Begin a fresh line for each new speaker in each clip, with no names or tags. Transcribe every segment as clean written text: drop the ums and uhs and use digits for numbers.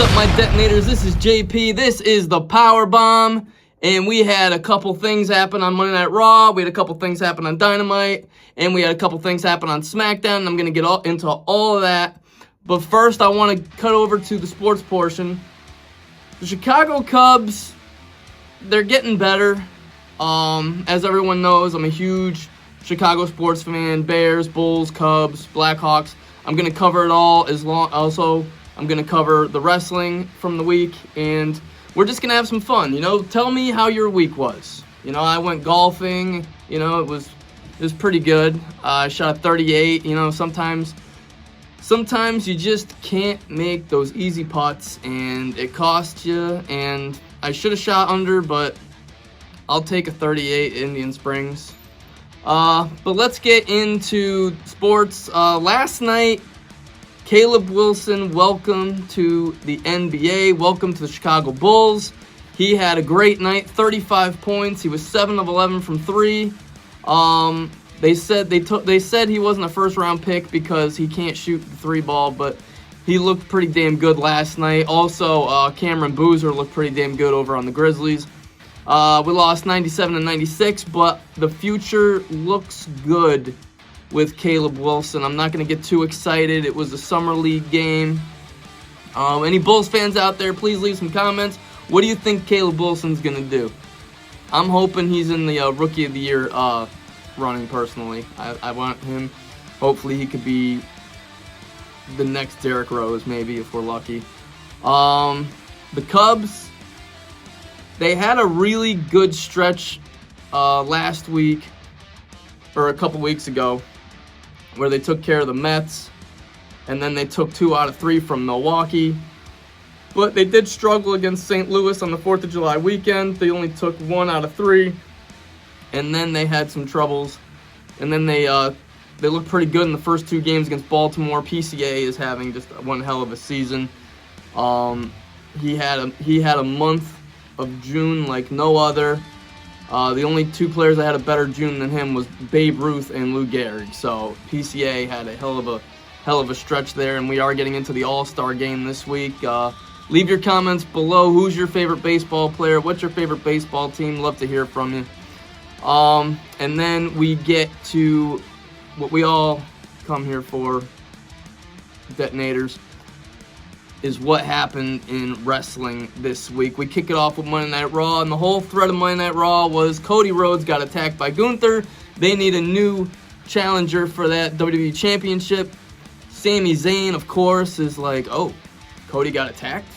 up, my detonators? This is JP. This is the Power Bomb. And we had a couple things happen on Monday Night Raw. We had a couple things happen on Dynamite. And we had a couple things happen on SmackDown. And I'm going to get into all of that. But first, I want to cut over to the sports portion. The Chicago Cubs, they're getting better. As everyone knows, I'm a huge Chicago sports fan. Bears, Bulls, Cubs, Blackhawks. I'm going to cover it all. Also, I'm going to cover the wrestling from the week, and we're just going to have some fun. Tell me how your week was. I went golfing. It was pretty good. I shot a 38. Sometimes you just can't make those easy putts, and it costs you, and I should have shot under, but I'll take a 38 Indian Springs. But let's get into sports. Last night, Caleb Wilson, welcome to the NBA. Welcome to the Chicago Bulls. He had a great night, 35 points. He was 7 of 11 from 3. They said he wasn't a first-round pick because he can't shoot the 3-ball, but he looked pretty damn good last night. Also, Cameron Boozer looked pretty damn good over on the Grizzlies. We lost 97-96, but the future looks good with Caleb Wilson. I'm not going to get too excited. It was a summer league game. Any Bulls fans out there, please leave some comments. What do you think Caleb Wilson's going to do? I'm hoping he's in the Rookie of the Year running personally. I want him. Hopefully he could be the next Derrick Rose, maybe, if we're lucky. The Cubs, they had a really good stretch last week, or a couple weeks ago, where they took care of the Mets, and then they took 2 out of 3 from Milwaukee. But they did struggle against St. Louis on the 4th of July weekend. They only took 1 out of 3, and then they had some troubles. And then they looked pretty good in the first 2 games against Baltimore. PCA is having just one hell of a season. He had a month of June like no other. The only 2 players that had a better June than him was Babe Ruth and Lou Gehrig. So PCA had a hell of a stretch there, and we are getting into the All-Star game this week. Leave your comments below. Who's your favorite baseball player? What's your favorite baseball team? Love to hear from you. And then we get to what we all come here for, detonators, is what happened in wrestling this week. We kick it off with Monday Night Raw, and the whole thread of Monday Night Raw was Cody Rhodes got attacked by Gunther. They need a new challenger for that WWE Championship. Sami Zayn, of course, is like, oh, Cody got attacked?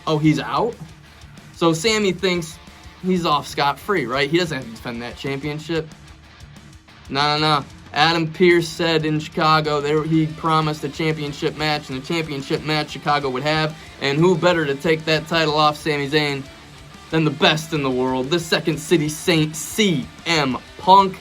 Oh, he's out? So Sami thinks he's off scot-free, right? He doesn't have to defend that championship. No. Adam Pearce said in Chicago he promised a championship match, and the championship match Chicago would have. And who better to take that title off Sami Zayn than the best in the world, the Second City Saint, CM Punk.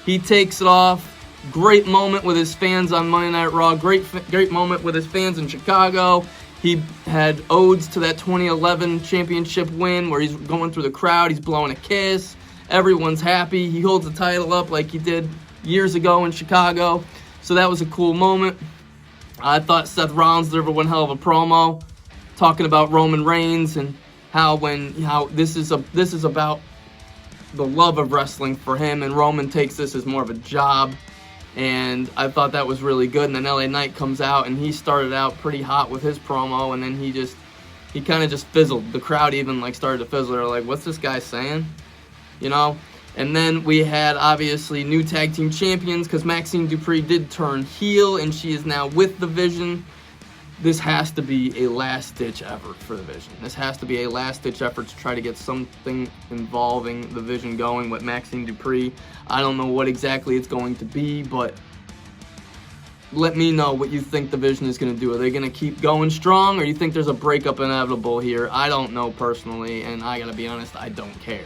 He takes it off. Great moment with his fans on Monday Night Raw. Great moment with his fans in Chicago. He had odes to that 2011 championship win where he's going through the crowd. He's blowing a kiss. Everyone's happy. He holds the title up like he did years ago in Chicago. So that was a cool moment. I thought Seth Rollins delivered one hell of a promo talking about Roman Reigns and how this is about the love of wrestling for him, and Roman takes this as more of a job. And I thought that was really good. And then LA Knight comes out, and he started out pretty hot with his promo, and then he kind of just fizzled. The crowd even started to fizzle. They're like, what's this guy saying? And then we had, obviously, new tag team champions because Maxine Dupree did turn heel, and she is now with the Vision. This has to be a last-ditch effort for the Vision. This has to be a last-ditch effort to try to get something involving the Vision going with Maxine Dupree. I don't know what exactly it's going to be, but let me know what you think the Vision is going to do. Are they going to keep going strong, or you think there's a breakup inevitable here? I don't know personally, and I got to be honest, I don't care.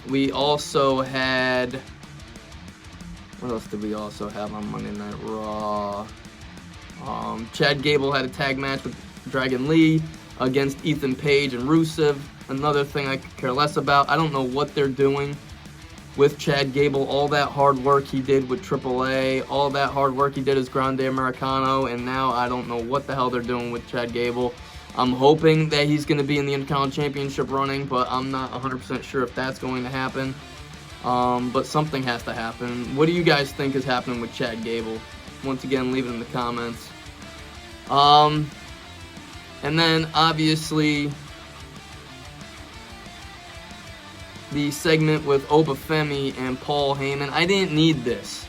We also had, what else did we also have on Monday Night Raw? Chad Gable had a tag match with Dragon Lee against Ethan Page and Rusev. Another thing I could care less about. I don't know what they're doing. with Chad Gable, all that hard work he did with AAA, all that hard work he did as Grande Americano, and now I don't know what the hell they're doing with Chad Gable. I'm hoping that he's going to be in the Intercontinental Championship running, but I'm not 100% sure if that's going to happen. But something has to happen. What do you guys think is happening with Chad Gable? Once again, leave it in the comments. And then, obviously, the segment with Obafemi and Paul Heyman. I didn't need this.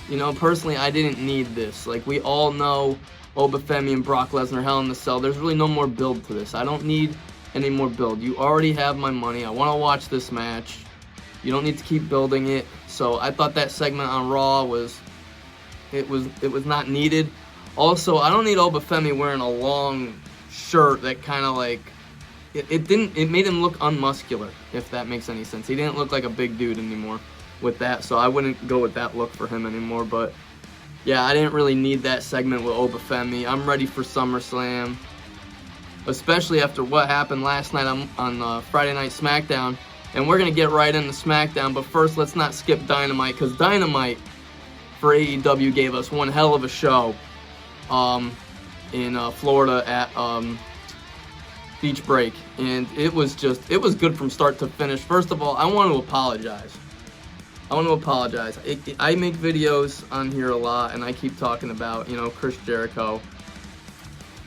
You know, personally, I didn't need this. Like, we all know Obafemi and Brock Lesnar, Hell in the Cell. There's really no more build to this. I don't need any more build. You already have my money. I want to watch this match. You don't need to keep building it. So I thought that segment on Raw was not needed. Also, I don't need Obafemi wearing a long shirt that kind of like it made him look unmuscular, if that makes any sense. He didn't look like a big dude anymore with that, so I wouldn't go with that look for him anymore. But yeah, I didn't really need that segment with Obafemi. I'm ready for SummerSlam, especially after what happened last night on Friday Night SmackDown. And we're going to get right into SmackDown, but first let's not skip Dynamite, because Dynamite for AEW gave us one hell of a show in Florida at Beach Break, and it was good from start to finish. First of all, I want to apologize. I make videos on here a lot, and I keep talking about, you know, Chris Jericho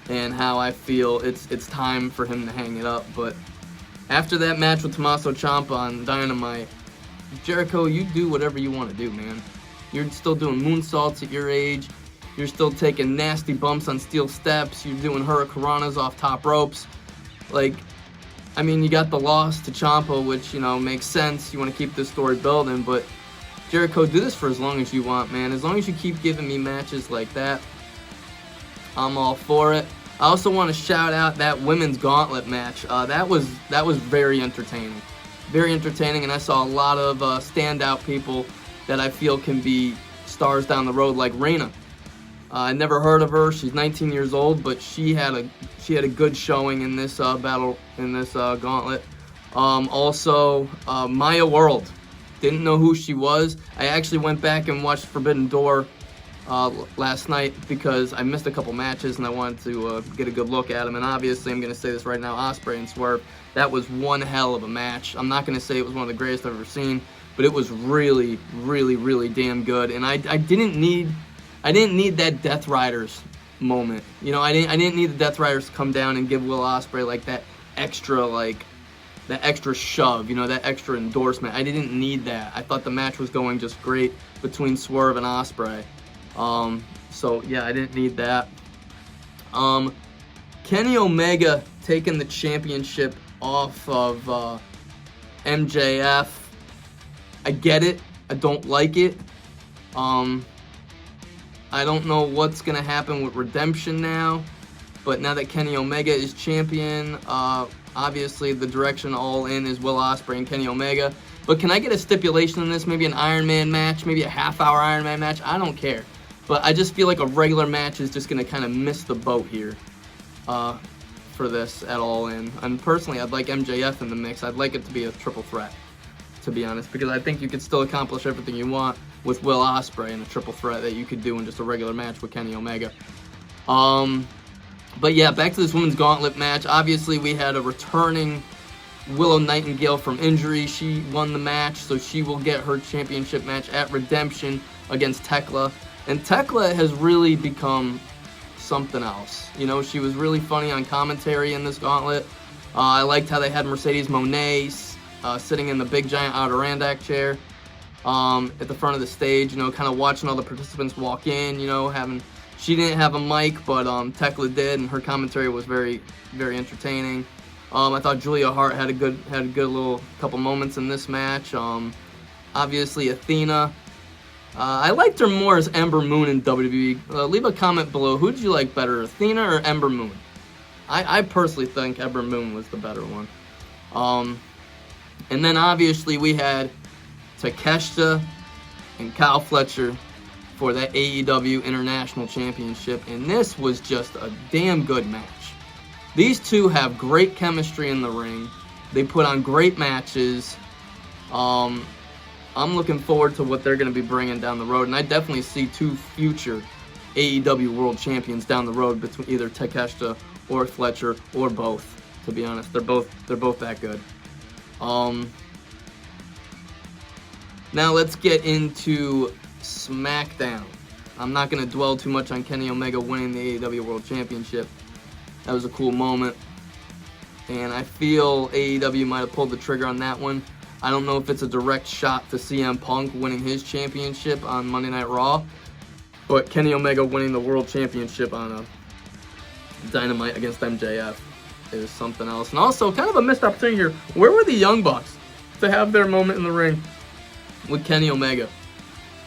and how I feel it's time for him to hang it up. But after that match with Tommaso Ciampa on Dynamite, Jericho, you do whatever you want to do, man. You're still doing moonsaults at your age. You're still taking nasty bumps on steel steps. You're doing hurricanranas off top ropes. Like, I mean, you got the loss to Ciampa, which, you know, makes sense. You want to keep this story building, but Jericho, do this for as long as you want, man. As long as you keep giving me matches like that, I'm all for it. I also want to shout out that women's gauntlet match. That was very entertaining. Very entertaining, and I saw a lot of standout people that I feel can be stars down the road, like Reina. I never heard of her. She's 19 years old, but she had a good showing in this battle, in this gauntlet. Also, Maya World. Didn't know who she was. I actually went back and watched Forbidden Door last night because I missed a couple matches and I wanted to get a good look at them. And obviously, I'm going to say this right now, Ospreay and Swerve, that was one hell of a match. I'm not going to say it was one of the greatest I've ever seen, but it was really, really, really damn good. And I didn't need that Death Riders moment. You know, I didn't need the Death Riders to come down and give Will Ospreay like that extra shove, you know, that extra endorsement. I didn't need that. I thought the match was going just great between Swerve and Ospreay. So yeah, I didn't need that. Kenny Omega taking the championship off of MJF. I get it. I don't like it. I don't know what's going to happen with Redemption now, but now that Kenny Omega is champion, obviously the direction all in is Will Ospreay and Kenny Omega. But can I get a stipulation in this? Maybe an Iron Man match, maybe a half-hour Iron Man match? I don't care. But I just feel like a regular match is just going to kind of miss the boat here for this at all in. And personally, I'd like MJF in the mix. I'd like it to be a triple threat, to be honest, because I think you could still accomplish everything you want with Will Ospreay in a triple threat that you could do in just a regular match with Kenny Omega. But yeah, back to this women's gauntlet match. Obviously, we had a returning Willow Nightingale from injury. She won the match, so she will get her championship match at Redemption against Tekla. And Tekla has really become something else. You know, she was really funny on commentary in this gauntlet. I liked how they had Mercedes Moné sitting in the big giant Adirondack chair at the front of the stage, you know, kind of watching all the participants walk in, you know, she didn't have a mic, but Tekla did, and her commentary was very, very entertaining. I thought Julia Hart had a good little couple moments in this match. Obviously Athena, I liked her more as Ember Moon in WWE. Leave a comment below. Who did you like better, Athena or Ember Moon? I personally think Ember Moon was the better one. And then obviously we had Takeshita and Kyle Fletcher for that AEW International Championship, and this was just a damn good match. These two have great chemistry in the ring. They put on great matches. I'm looking forward to what they're going to be bringing down the road, and I definitely see 2 future AEW World Champions down the road between either Takeshita or Fletcher or both. To be honest, they're both that good. Now let's get into SmackDown. I'm not going to dwell too much on Kenny Omega winning the AEW World Championship. That was a cool moment, and I feel AEW might have pulled the trigger on that one. I don't know if it's a direct shot to CM Punk winning his championship on Monday Night Raw, but Kenny Omega winning the World Championship on a Dynamite against MJF is something else. And also, kind of a missed opportunity here. Where were the Young Bucks to have their moment in the ring with Kenny Omega?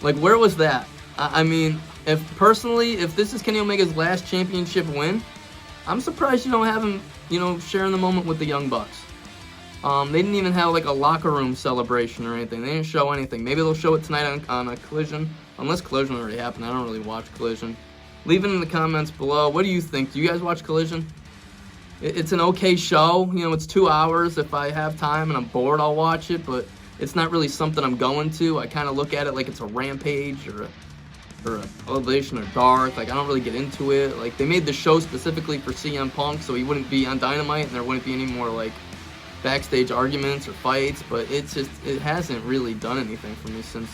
Like, where was that? I mean, if this is Kenny Omega's last championship win, I'm surprised you don't have him, sharing the moment with the Young Bucks. They didn't even have like a locker room celebration or anything. They didn't show anything. Maybe they'll show it tonight on a Collision, unless Collision already happened. I don't really watch Collision. Leave it in the comments below. What do you think? Do you guys watch Collision? It's an okay show. It's 2 hours. If I have time and I'm bored, I'll watch it, but it's not really something I'm going to. I kind of look at it like it's a Rampage or a Elevation or Dark. Like, I don't really get into it. Like, they made the show specifically for CM Punk, so he wouldn't be on Dynamite and there wouldn't be any more, like, backstage arguments or fights, but it hasn't really done anything for me since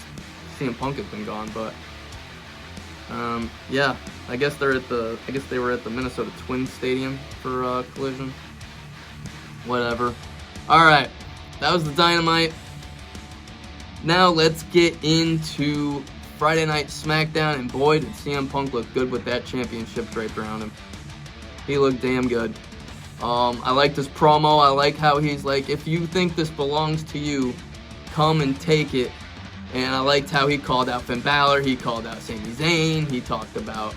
CM Punk has been gone. But yeah, I guess they were at the Minnesota Twins Stadium for Collision. Whatever. All right, that was the Dynamite. Now let's get into Friday Night SmackDown, and boy, did CM Punk look good with that championship draped around him. He looked damn good. I liked his promo. I like how he's like, if you think this belongs to you, come and take it. And I liked how he called out Finn Balor. He called out Sami Zayn. He talked about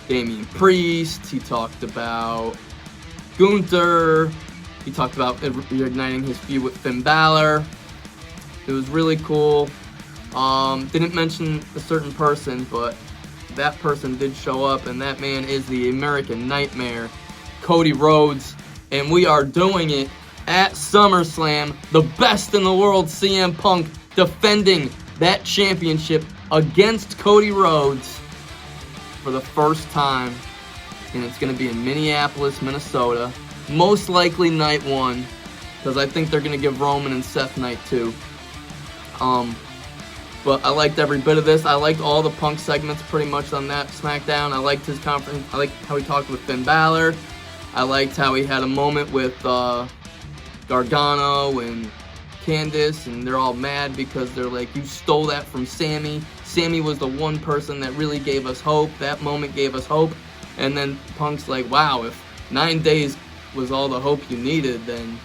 Damian Priest. He talked about Gunther. He talked about reigniting his feud with Finn Balor. It was really cool. Didn't mention a certain person, but that person did show up, and that man is the American Nightmare, Cody Rhodes. And we are doing it at SummerSlam. The best in the world, CM Punk, defending that championship against Cody Rhodes for the first time. And it's going to be in Minneapolis, Minnesota. Most likely night 1, because I think they're going to give Roman and Seth night 2. But I liked every bit of this. I liked all the Punk segments pretty much on that SmackDown. I liked his conference. I liked how he talked with Finn Balor. I liked how he had a moment with Gargano and Candice, and they're all mad because they're like, you stole that from Sammy. Sammy was the one person that really gave us hope. That moment gave us hope. And then Punk's like, wow, if 9 days was all the hope you needed, then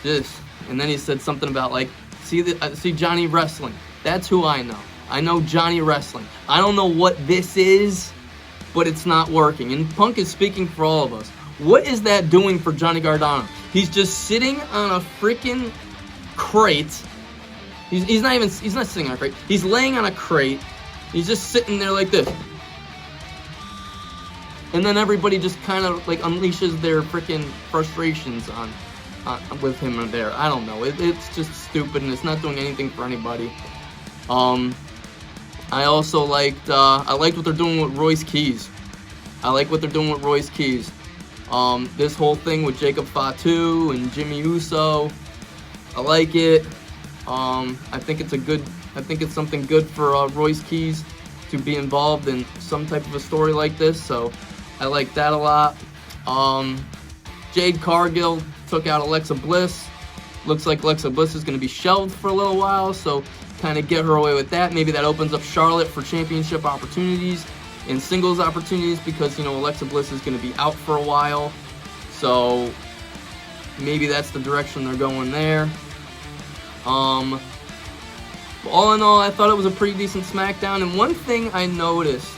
this. And then he said something about like, see Johnny Wrestling. That's who I know. I know Johnny Wrestling. I don't know what this is, but it's not working. And Punk is speaking for all of us. What is that doing for Johnny Gargano? He's just sitting on a freaking crate. He's not sitting on a crate. He's laying on a crate. He's just sitting there like this. And then everybody just kind of like unleashes their freaking frustrations on with him or there. I don't know. It's just stupid, and it's not doing anything for anybody. I also liked what they're doing with Royce Keys. I like what they're doing with Royce Keys. This whole thing with Jacob Fatu and Jimmy Uso, I like it. I think it's something good for Royce Keys to be involved in some type of a story like this. So I like that a lot. Jade Cargill took out Alexa Bliss. Looks like Alexa Bliss is going to be shelved for a little while, so kind of get her away with that. Maybe that opens up Charlotte for championship opportunities and singles opportunities, because Alexa Bliss is going to be out for a while, so maybe that's the direction they're going there. All in all, I thought it was a pretty decent SmackDown. And one thing I noticed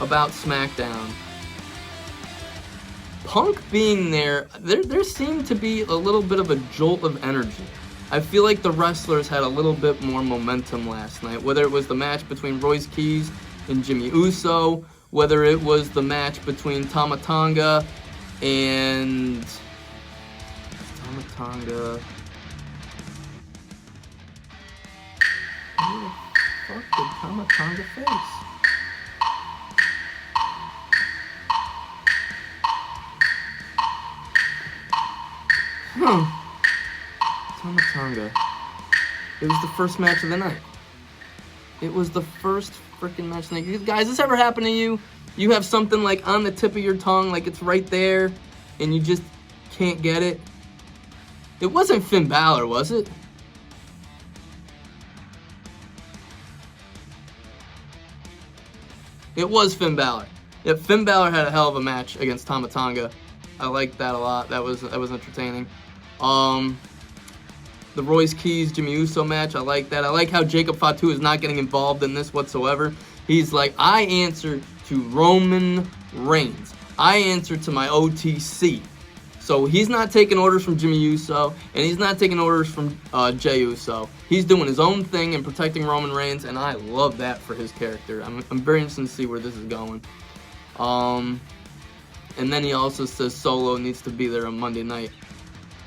about SmackDown, Punk being there seemed to be a little bit of a jolt of energy. I feel like the wrestlers had a little bit more momentum last night, whether it was the match between Royce Keys and Jimmy Uso, whether it was the match between Tama Tonga and fuck did Tama Tonga face? Tama Tonga. It was the first match of the night. It was the first freaking match of the night. Guys, this ever happened to you? You have something like on the tip of your tongue, like it's right there, and you just can't get it? It wasn't Finn Balor, was it? It was Finn Balor. Yeah, Finn Balor had a hell of a match against Tama Tonga. I liked that a lot. That was entertaining. The Royce Keys Jimmy Uso match, I like that. I like how Jacob Fatu is not getting involved in this whatsoever. He's like, I answer to Roman Reigns. I answer to my OTC. So he's not taking orders from Jimmy Uso, and he's not taking orders from Jey Uso. He's doing his own thing and protecting Roman Reigns, and I love that for his character. I'm very interested to see where this is going. And then he also says Solo needs to be there on Monday night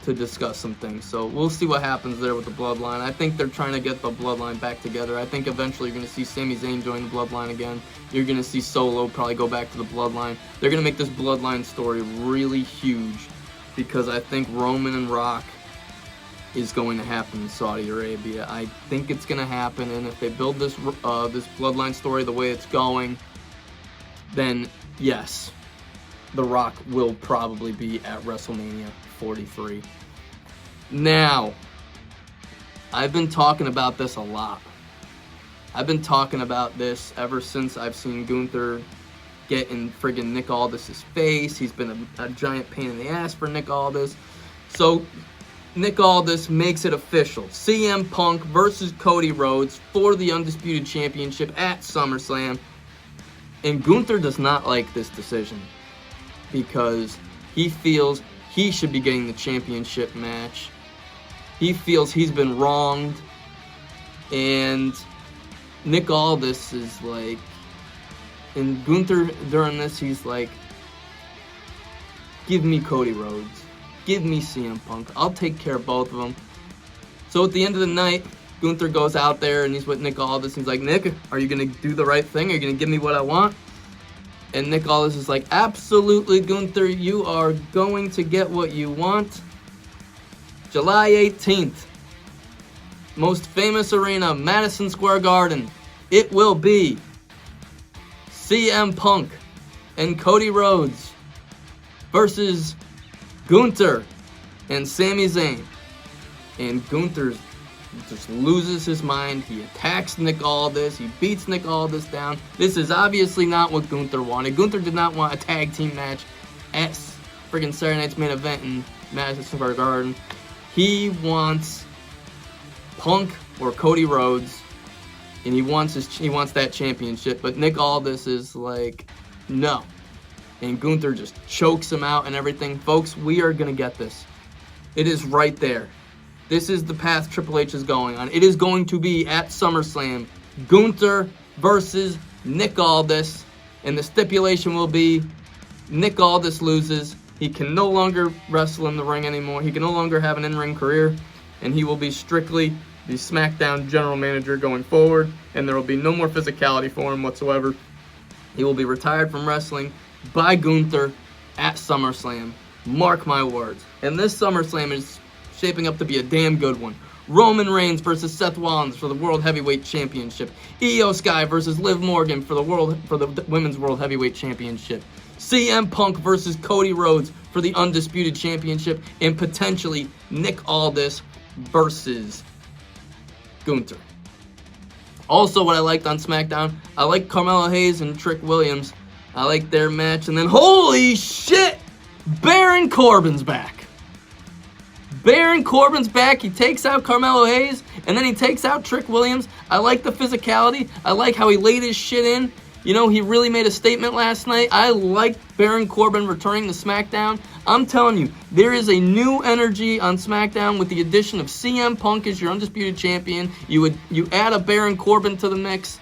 to discuss some things. So we'll see what happens there with the Bloodline. I think they're trying to get the Bloodline back together. I think eventually you're going to see Sami Zayn join the Bloodline again. You're going to see Solo probably go back to the Bloodline. They're going to make this Bloodline story really huge because I think Roman and Rock is going to happen in Saudi Arabia. I think it's going to happen, and if they build this this Bloodline story the way it's going, then yes, The Rock will probably be at WrestleMania 43. Now, I've been talking about this a lot. I've been talking about this ever since I've seen Gunther get in friggin' Nick Aldis' face. He's been a giant pain in the ass for Nick Aldis. So, Nick Aldis makes it official. CM Punk versus Cody Rhodes for the Undisputed Championship at SummerSlam. And Gunther does not like this decision because he feels he should be getting the championship match. He feels he's been wronged. And Nick Aldis is like, and Gunther during this, he's like, give me Cody Rhodes. Give me CM Punk. I'll take care of both of them. So at the end of the night, Gunther goes out there and he's with Nick Aldis. He's like, Nick, are you going to do the right thing? Are you going to give me what I want? And Nick Aldis is like, absolutely, Gunther, you are going to get what you want. July 18th, most famous arena, Madison Square Garden. It will be CM Punk and Cody Rhodes versus Gunther and Sami Zayn. And Gunther just loses his mind. He attacks Nick Aldis. He beats Nick Aldis down. This is obviously not what Gunther wanted. Gunther did not want a tag team match at friggin' Saturday Night's Main Event in Madison Square Garden. He wants Punk or Cody Rhodes, and he wants that championship. But Nick Aldis is like, no. And Gunther just chokes him out and everything. Folks, we are going to get this. It is right there. This is the path Triple H is going on. It is going to be at SummerSlam, Gunther versus Nick Aldis. And the stipulation will be Nick Aldis loses. He can no longer wrestle in the ring anymore. He can no longer have an in-ring career. And he will be strictly the SmackDown general manager going forward. And there will be no more physicality for him whatsoever. He will be retired from wrestling by Gunther at SummerSlam. Mark my words. And this SummerSlam is shaping up to be a damn good one. Roman Reigns versus Seth Rollins for the World Heavyweight Championship. Io Sky versus Liv Morgan for the Women's World Heavyweight Championship. CM Punk versus Cody Rhodes for the Undisputed Championship. And potentially Nick Aldis versus Gunther. Also, what I liked on SmackDown, I liked Carmelo Hayes and Trick Williams. I liked their match. And then, holy shit, Baron Corbin's back. Baron Corbin's back. He takes out Carmelo Hayes, and then he takes out Trick Williams. I like the physicality. I like how he laid his shit in. You know, he really made a statement last night. I like Baron Corbin returning to SmackDown. I'm telling you, there is a new energy on SmackDown with the addition of CM Punk as your Undisputed Champion. You add a Baron Corbin to the mix.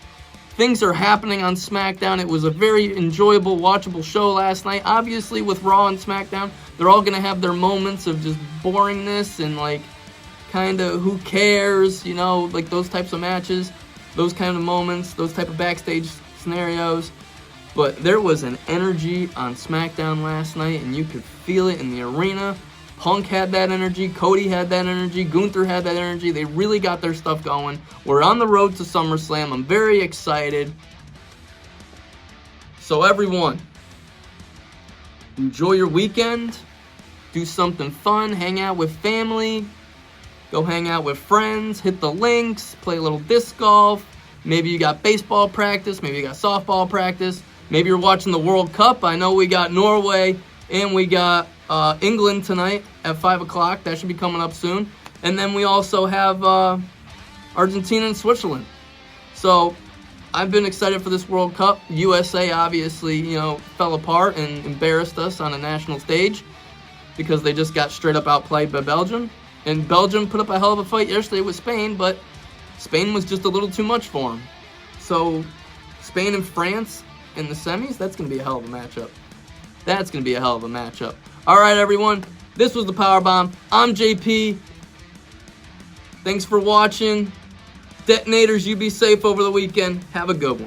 Things are happening on SmackDown. It was a very enjoyable, watchable show last night. Obviously, with Raw and SmackDown, they're all going to have their moments of just boringness and, like, kind of who cares, you know, like those types of matches. those kind of moments, those type of backstage scenarios. But there was an energy on SmackDown last night, and you could feel it in the arena. Punk had that energy, Cody had that energy, Gunther had that energy. They really got their stuff going. We're on the road to SummerSlam. I'm very excited. So everyone, enjoy your weekend. Do something fun, hang out with family, go hang out with friends, hit the links, play a little disc golf. Maybe you got baseball practice, maybe you got softball practice. Maybe you're watching the World Cup. I know we got Norway and we got England tonight at 5 o'clock. That should be coming up soon. And then we also have Argentina and Switzerland. So I've been excited for this World Cup. USA obviously, fell apart and embarrassed us on a national stage because they just got straight up outplayed by Belgium. And Belgium put up a hell of a fight yesterday with Spain, but Spain was just a little too much for them. So Spain and France in the semis, that's going to be a hell of a matchup. That's going to be a hell of a matchup. All right, everyone. This was the Powerbomb. I'm JP. Thanks for watching. Detonators, you be safe over the weekend. Have a good one.